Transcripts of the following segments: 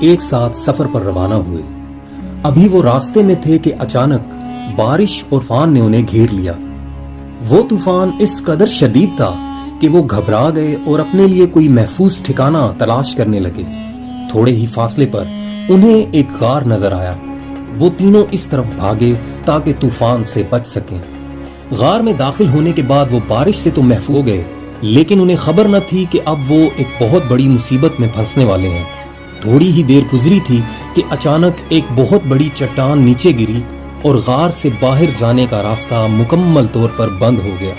ایک ساتھ سفر پر روانہ ہوئے۔ ابھی وہ راستے میں تھے کہ اچانک بارش اور طوفان نے انہیں گھیر لیا۔ وہ طوفان اس قدر شدید تھا کہ وہ گھبرا گئے اور اپنے لیے کوئی محفوظ ٹھکانہ تلاش کرنے لگے۔ تھوڑے ہی فاصلے پر انہیں ایک غار نظر آیا۔ وہ تینوں اس طرف بھاگے تاکہ طوفان سے بچ سکیں۔ غار میں داخل ہونے کے بعد وہ بارش سے تو محفوظ ہو گئے، لیکن انہیں خبر نہ تھی کہ اب وہ ایک بہت بڑی مصیبت میں پھنسنے والے ہیں۔ تھوڑی ہی دیر گزری تھی کہ اچانک ایک بہت بڑی چٹان نیچے گری اور غار سے باہر جانے کا راستہ مکمل طور پر بند ہو گیا۔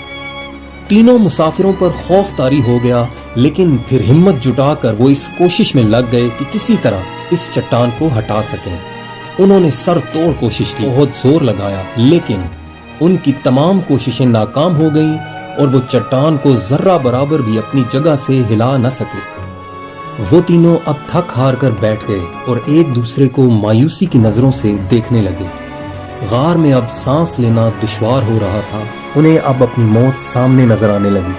تینوں مسافروں پر خوف طاری ہو گیا، لیکن پھر ہمت جٹا کر وہ اس کوشش میں لگ گئے کہ کسی طرح اس چٹان کو ہٹا سکیں۔ انہوں نے سر توڑ کوشش کی، بہت زور لگایا، لیکن ان کی تمام کوششیں ناکام ہو گئیں اور وہ چٹان کو ذرہ برابر بھی اپنی جگہ سے ہلا نہ سکے۔ وہ تینوں اب تھک ہار کر بیٹھ گئے اور ایک دوسرے کو مایوسی کی نظروں سے دیکھنے لگے۔ غار میں اب سانس لینا دشوار ہو رہا تھا۔ انہیں اب اپنی موت سامنے نظر آنے لگی۔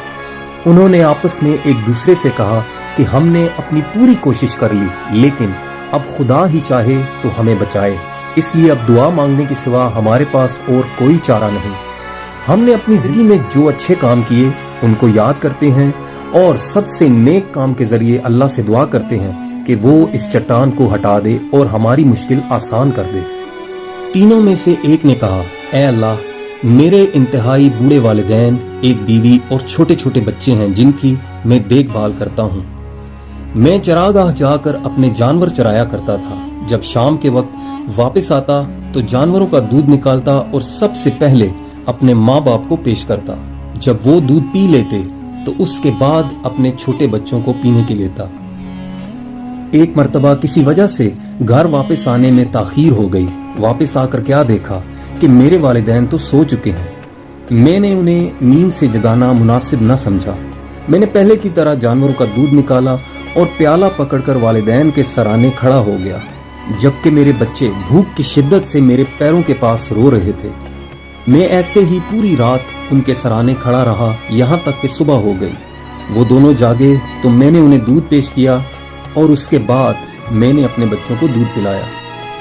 انہوں نے آپس میں ایک دوسرے سے کہا کہ ہم نے اپنی پوری کوشش کر لی، لیکن اب خدا ہی چاہے تو ہمیں بچائے، اس لیے اب دعا مانگنے کے سوا ہمارے پاس اور کوئی چارہ نہیں۔ ہم نے اپنی زندگی میں جو اچھے کام کیے ان کو یاد کرتے ہیں اور سب سے نیک کام کے ذریعے اللہ سے دعا کرتے ہیں کہ وہ اس چٹان کو ہٹا دے اور ہماری مشکل آسان کر دے۔ تینوں میں سے ایک نے کہا، اے اللہ، میرے انتہائی بوڑھے والدین، ایک بیوی اور چھوٹے چھوٹے بچے ہیں جن کی میں دیکھ بھال کرتا ہوں۔ میں چراگاہ جا کر اپنے جانور چرایا کرتا تھا۔ جب شام کے وقت واپس آتا تو جانوروں کا دودھ نکالتا اور سب سے پہلے اپنے ماں باپ کو پیش کرتا۔ جب وہ دودھ پی لیتے تو اس کے بعد اپنے چھوٹے بچوں کو پینے کے لیتا۔ ایک مرتبہ کسی وجہ سے گھر واپس آنے میں تاخیر ہو گئی۔ واپس آ کر کیا دیکھا کہ میرے والدین تو سو چکے ہیں۔ میں نے انہیں نیند سے جگانا مناسب نہ سمجھا۔ میں نے پہلے کی طرح جانوروں کا دودھ نکالا اور پیالہ پکڑ کر والدین کے سرانے کھڑا ہو گیا، جبکہ میرے بچے بھوک کی شدت سے میرے پیروں کے پاس رو رہے تھے۔ میں ایسے ہی پوری رات ان کے سرانے کھڑا رہا یہاں تک کہ صبح ہو گئی۔ وہ دونوں جاگے تو میں نے انہیں دودھ پیش کیا اور اس کے بعد میں نے اپنے بچوں کو دودھ پلایا۔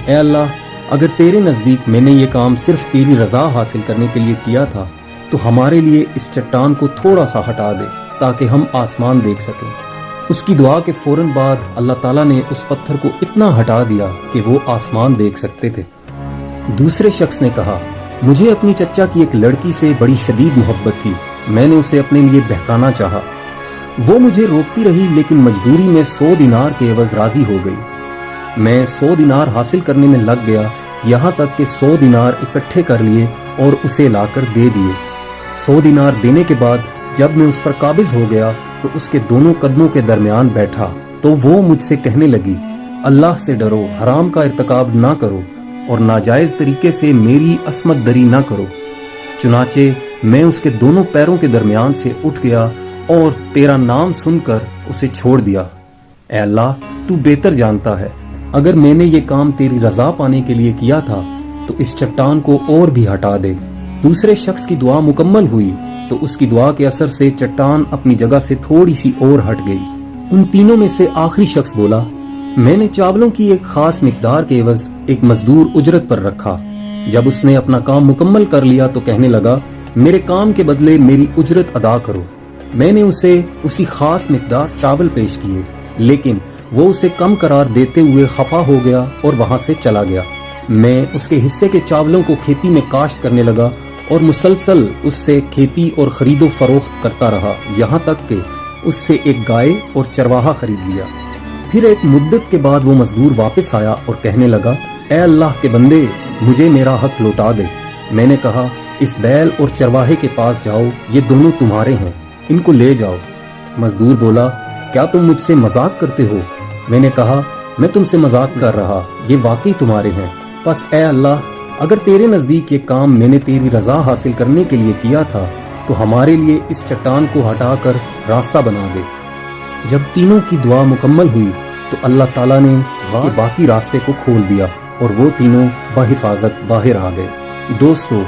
اے اللہ، اگر تیرے نزدیک میں نے یہ کام صرف تیری رضا حاصل کرنے کے لیے کیا تھا تو ہمارے لیے اس چٹان کو تھوڑا سا ہٹا دے تاکہ ہم آسمان دیکھ سکیں۔ اس کی دعا کے فوراً بعد اللہ تعالیٰ نے اس پتھر کو اتنا ہٹا دیا کہ وہ آسمان دیکھ سکتے تھے۔ دوسرے شخص نے کہا، مجھے اپنی چچا کی ایک لڑکی سے بڑی شدید محبت تھی۔ میں نے اسے اپنے لیے بہکانا چاہا۔ وہ مجھے روکتی رہی لیکن مجبوری میں 100 دینار کے عوض راضی ہو گئی۔ میں 100 دینار حاصل کرنے میں لگ گیا، یہاں تک کہ 100 دینار اکٹھے کر لیے اور اسے لا کر دے دیے۔ 100 دینار دینے کے بعد جب میں اس پر قابض ہو گیا تو اس کے دونوں قدموں کے درمیان بیٹھا تو وہ مجھ سے کہنے لگی، اللہ سے ڈرو، حرام کا ارتکاب نہ کرو اور ناجائز طریقے سے میری عصمت دری نہ کرو۔ چنانچہ میں اس کے دونوں پیروں کے درمیان سے اٹھ گیا اور تیرا نام سن کر اسے چھوڑ دیا۔ اے اللہ، تو بہتر جانتا ہے، اگر میں نے یہ کام تیری رضا پانے کے لیے کیا تھا تو اس چٹان کو اور بھی ہٹا دے۔ دوسرے شخص کی دعا مکمل ہوئی تو اس کی دعا کے اثر سے چٹان اپنی جگہ سے تھوڑی سی اور ہٹ گئی۔ ان تینوں میں سے آخری شخص بولا، میں نے چاولوں کی ایک خاص مقدار کے عوض ایک مزدور اجرت پر رکھا۔ جب اس نے اپنا کام مکمل کر لیا تو کہنے لگا، میرے کام کے بدلے میری اجرت ادا کرو۔ میں نے اسے اسی خاص مقدار چاول پیش کیے، لیکن وہ اسے کم قرار دیتے ہوئے خفا ہو گیا اور وہاں سے چلا گیا۔ میں اس کے حصے کے چاولوں کو کھیتی میں کاشت کرنے لگا اور مسلسل اس سے کھیتی اور خرید و فروخت کرتا رہا، یہاں تک کہ اس سے ایک گائے اور چرواہا خرید لیا۔ پھر ایک مدت کے بعد وہ مزدور واپس آیا اور کہنے لگا، اے اللہ کے بندے، مجھے میرا حق لوٹا دے۔ میں نے کہا، اس بیل اور چرواہے کے پاس جاؤ، یہ دونوں تمہارے ہیں، ان کو لے جاؤ۔ مزدور بولا، کیا تم مجھ سے مذاق کرتے ہو؟ میں نے کہا، میں تم سے مذاق کر رہا، یہ واقعی تمہارے ہیں۔ پس اے اللہ، اگر تیرے نزدیک یہ کام میں نے تیری رضا حاصل کرنے کے لیے کیا تھا تو ہمارے لیے اس چٹان کو ہٹا کر راستہ بنا دے۔ جب تینوں کی دعا مکمل ہوئی تو اللہ تعالیٰ نے غار کے باقی راستے کو کھول دیا اور وہ تینوں بحفاظت باہر آ گئے۔ دوستو،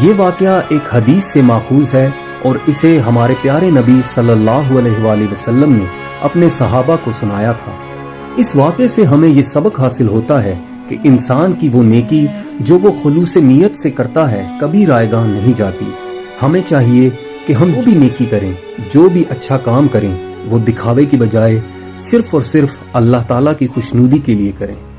یہ واقعہ ایک حدیث سے ماخوذ ہے اور اسے ہمارے پیارے نبی صلی اللہ علیہ وآلہ وسلم نے اپنے صحابہ کو سنایا تھا۔ اس واقعے سے ہمیں یہ سبق حاصل ہوتا ہے کہ انسان کی وہ نیکی جو وہ خلوص نیت سے کرتا ہے کبھی رائے گاہ نہیں جاتی۔ ہمیں چاہیے کہ ہم جو بھی نیکی کریں، جو بھی اچھا کام کریں، وہ دکھاوے کی بجائے صرف اور صرف اللہ تعالیٰ کی خوشنودی کے لیے کریں۔